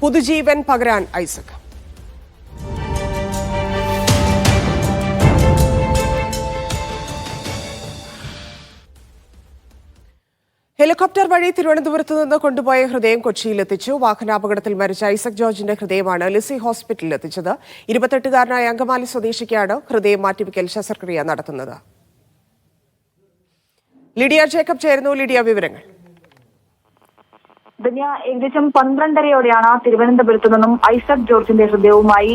പുതുജീവൻ പകരാൻ ഐസക്. ഹെലികോപ്റ്റർ വഴി തിരുവനന്തപുരത്ത് നിന്ന് കൊണ്ടുപോയ ഹൃദയം കൊച്ചിയിലെത്തിച്ചു. വാഹനാപകടത്തിൽ മരിച്ച ഐസക് ജോർജിന്റെ ഹൃദയമാണ് ലിസി ഹോസ്പിറ്റലിൽ എത്തിച്ചത്. 28-കാരനായ അങ്കമാലി സ്വദേശിക്കാണ് ഹൃദയം മാറ്റിവെക്കൽ ശസ്ത്രക്രിയ നടത്തുന്നത്. ലിഡിയ ജേക്കബ് ചേരുന്നു. ലിഡിയ, വിവരങ്ങൾ. ഏകദേശം 12:30യോടെയാണ് തിരുവനന്തപുരത്ത് നിന്നും ഐസക് ജോർജിന്റെ ഹൃദയവുമായി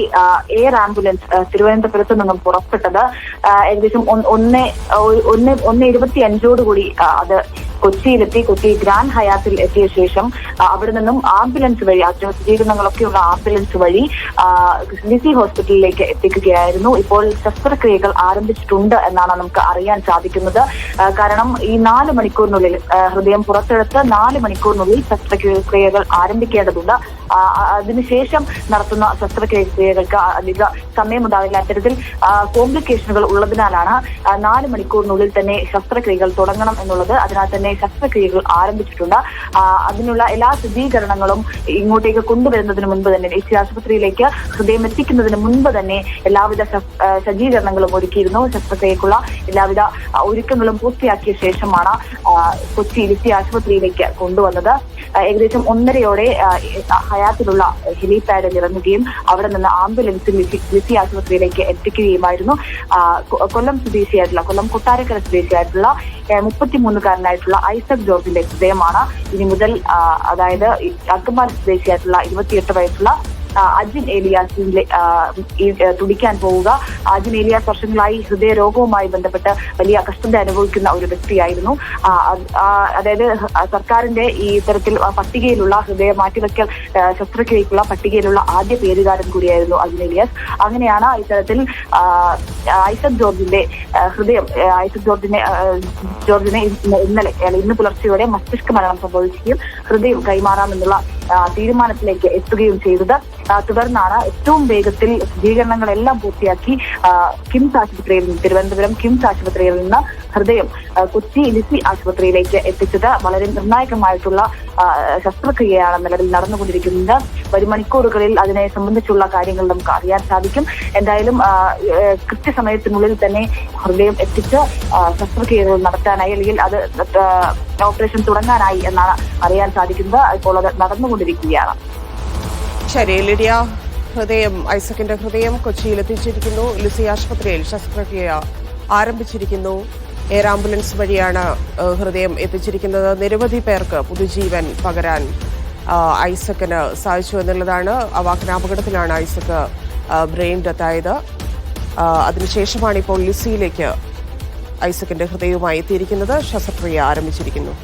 എയർ ആംബുലൻസ് തിരുവനന്തപുരത്ത് നിന്നും പുറപ്പെട്ടത്. ഏകദേശം 1:25 അത് കൊച്ചിയിലെത്തി. കൊച്ചി ഗ്രാൻഡ് ഹയാത്തിൽ എത്തിയ ശേഷം അവിടെ നിന്നും ആംബുലൻസ് വഴി സജ്ജീകരണങ്ങളൊക്കെയുള്ള ആംബുലൻസ് വഴി ലിസി ഹോസ്പിറ്റലിലേക്ക് എത്തിക്കുകയായിരുന്നു. ഇപ്പോൾ ശസ്ത്രക്രിയകൾ ആരംഭിച്ചിട്ടുണ്ട് എന്നാണ് നമുക്ക് അറിയാൻ സാധിക്കുന്നത്. കാരണം ഈ 4 മണിക്കൂറിനുള്ളിൽ ഹൃദയം പുറത്തെടുത്ത് 4 മണിക്കൂറിനുള്ളിൽ ശസ്ത്രക്രിയകൾ ആരംഭിക്കേണ്ടതുണ്ട്. അതിനുശേഷം നടത്തുന്ന ശസ്ത്രക്രിയകൾക്ക് അധിക സമയമുണ്ടാവില്ല. അത്തരത്തിൽ കോംപ്ലിക്കേഷനുകൾ ഉള്ളതിനാലാണ് 4 മണിക്കൂറിനുള്ളിൽ തന്നെ ശസ്ത്രക്രിയകൾ തുടങ്ങണം എന്നുള്ളത്. അതിനാൽ തന്നെ ശസ്ത്രക്രിയകൾ ആരംഭിച്ചിട്ടുണ്ട്. അതിനുള്ള എല്ലാ സജ്ജീകരണങ്ങളും ഇങ്ങോട്ടേക്ക് കൊണ്ടുവരുന്നതിന് മുൻപ് തന്നെ, ലിസി ആശുപത്രിയിലേക്ക് ഹൃദയം എത്തിക്കുന്നതിന് മുൻപ് തന്നെ എല്ലാവിധ സജ്ജീകരണങ്ങളും ഒരുക്കിയിരുന്നു. ശസ്ത്രക്രിയക്കുള്ള എല്ലാവിധ ഒരുക്കങ്ങളും പൂർത്തിയാക്കിയ ശേഷമാണ് കൊച്ചി ലിസി ആശുപത്രിയിലേക്ക് കൊണ്ടുവന്നത്. ഏകദേശം 1:30യോടെ ഹയാത്തിലുള്ള ഹെലിപാഡിൽ ഇറങ്ങുകയും അവിടെ നിന്ന് ആംബുലൻസിൽ ലിസി ആശുപത്രിയിലേക്ക് എത്തിക്കുകയുമായിരുന്നു. കൊല്ലം കൊട്ടാരക്കര സ്വദേശിയായിട്ടുള്ള 33-കാരനായിട്ടുള്ള ഐസക് ജോർജിന്റെ ഹൃദയമാണ് ഇനി മുതൽ, അതായത് അങ്കമാലി സ്വദേശിയായിട്ടുള്ള 28 വയസ്സുള്ള അജിൻ ഏലിയാസിന്റെ തുടിക്കാൻ പോവുക. അജിൻ ഏലിയാസ് വർഷങ്ങളായി ഹൃദയരോഗവുമായി ബന്ധപ്പെട്ട് വലിയ കഷ്ടത അനുഭവിക്കുന്ന ഒരു വ്യക്തിയായിരുന്നു. അതായത് സർക്കാരിന്റെ ഈ ഇത്തരത്തിൽ പട്ടികയിലുള്ള ഹൃദയ മാറ്റിവെക്കൽ ശസ്ത്രക്രിയക്കുള്ള പട്ടികയിലുള്ള ആദ്യ പേരുകാരൻ കൂടിയായിരുന്നു അജിൻ ഏലിയാസ്. അങ്ങനെയാണ് ഇത്തരത്തിൽ ഐസക് ജോർജിന്റെ ഹൃദയം ജോർജിനെ ഇന്ന് പുലർച്ചെയോടെ മസ്തിഷ്ക മരണം സംഭവിക്കുകയും ഹൃദയം കൈമാറാമെന്നുള്ള തീരുമാനത്തിലേക്ക് എത്തുകയും ചെയ്തത്. തുടർന്നാണ് ഏറ്റവും വേഗത്തിൽ സജ്ജീകരണങ്ങളെല്ലാം പൂർത്തിയാക്കി തിരുവനന്തപുരം കിംസ് ആശുപത്രിയിൽ നിന്ന് ഹൃദയം കൊച്ചി ലിസി ആശുപത്രിയിലേക്ക് എത്തിച്ചത്. വളരെ നിർണായകമായിട്ടുള്ള ശസ്ത്രക്രിയയാണ് നിലവിൽ നടന്നുകൊണ്ടിരിക്കുന്നത്. വരും മണിക്കൂറുകളിൽ അതിനെ സംബന്ധിച്ചുള്ള കാര്യങ്ങൾ നമുക്ക് അറിയാൻ സാധിക്കും. എന്തായാലും കൃത്യസമയത്തിനുള്ളിൽ തന്നെ ഹൃദയം എത്തിച്ച് ശസ്ത്രക്രിയകൾ നടത്താനായി, അല്ലെങ്കിൽ അത് ഓപ്പറേഷൻ തുടങ്ങാനായി എന്നാണ് അറിയാൻ സാധിക്കുന്നത്. ഇപ്പോൾ അത് നടന്നുകൊണ്ടിരിക്കുകയാണ്. ശരി ലിഡിയ, ഐസക്കിന്റെ ഹൃദയം കൊച്ചിയിൽ എത്തിച്ചിരിക്കുന്നു. ലിസി ആശുപത്രിയിൽ ശസ്ത്രക്രിയ ആരംഭിച്ചിരിക്കുന്നു. എയർ ആംബുലൻസ് വഴിയാണ് ഹൃദയം എത്തിച്ചിരിക്കുന്നത്. നിരവധി പേർക്ക് പുതുജീവൻ പകരാൻ ഐസക്കിന് സാധിച്ചു എന്നുള്ളതാണ്. വാഹനാപകടത്തിലാണ് ഐസക്ക് ബ്രെയിൻ ഡെത്ത് ആയത്. അതിനുശേഷമാണ് ഇപ്പോൾ ലിസിയിലേക്ക് ഐസക്കിന്റെ ഹൃദയവുമായി എത്തിയിരിക്കുന്നത്. ശസ്ത്രക്രിയ ആരംഭിച്ചിരിക്കുന്നു.